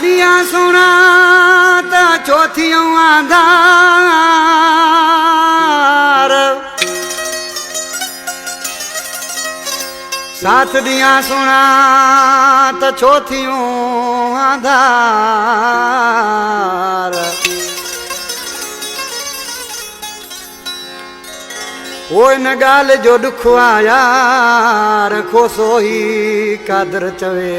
दिया सुना तो चौथियों आधार, साथ दिया सुना तो चौथियों आधार। ओए न गाल जो दुख यार खोसो ही कादर चवे।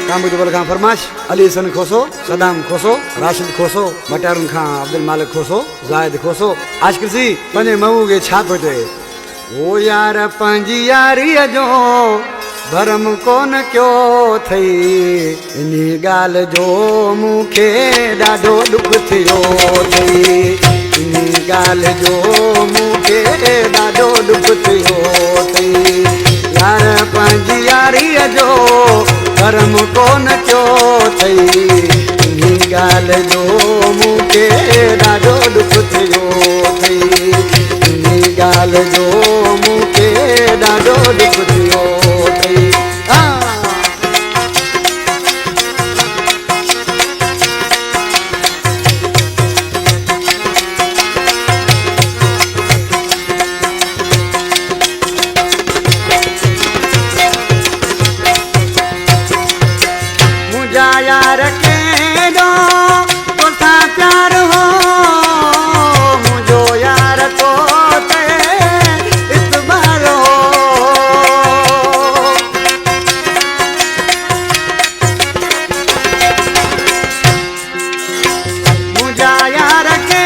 कामुजबल खां फरमाश, अली हसन खोसो, सदाम खोसो, राशिद खोसो, मटारुन खां अब्दुल मालिक खोसो, जाहिद खोसो। आज किसी पंजे महू के छाप होते ओ यार पंजी यारी जो भरम कोन क्यों थई, इनी गाल जो मुखे ॾाढो दुख थियो थई, इनी गाल जो मुखे ॾाढो दुख थियो थई। यार पंजी यारी जो भरम कोन क्यों थई, इनी गाल जो मुखे ॾाढो दुख थियो थई, इनी गाल जो मुखे ॾाढो दुख थियो थई। मुझा यार के दो तो सा प्यार हो, मुझो यार तो ते इतबार हो। मुझा यार के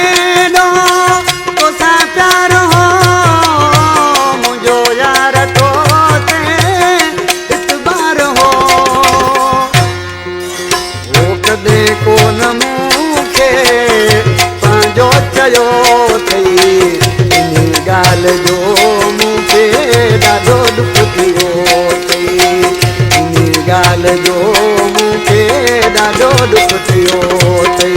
दो तो सा प्यार हो, मुझो यार तो ते इतबार हो। कदे कोन मुखे पंहिंजो चयो थई, इनी गाल जो मुखे ॾाढो दुख थियो थई, इनी गाल जो मुखे ॾाढो दुख थियो थई।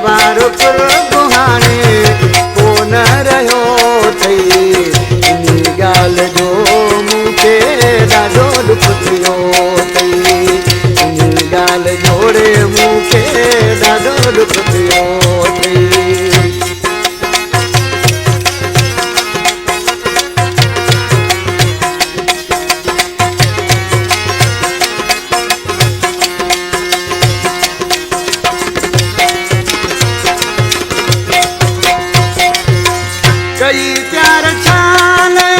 वार पर गुहाने कोन रहियो थई, इनी गाल जो मुखे ॾाढो दुख थियो थई, इनी गाल जोड़े मुखे ॾाढो दुख थियो थई। कई प्यार छाले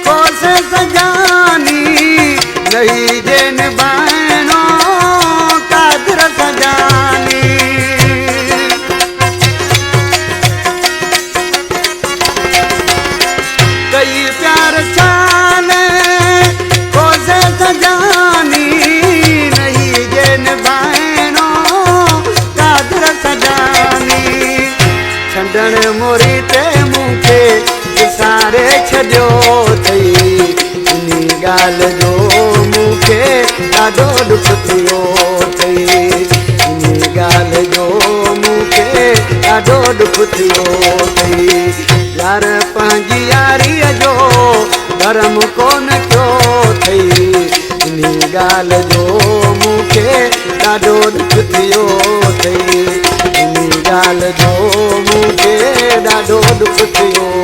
खोस सजानी, नहीं जेन बहनो कादर सजानी। कई प्यार छाले खोस सजानी, नहीं जेन बहनो कादर सजानी। छंडण मोरी ते मुखे सारे छॾियो थई, इनी गाल जो मुखे ॾाढो दुख थियो थई, इनी गाल जो मुखे ॾाढो दुख थियो थई। यार पंहिंजी यारी जो भरम कोन क्यों थई, इनी गाल जो मुखे ॾाढो दुख थियो थई, इनी गाल जो मुखे ॾाढो दुख थियो।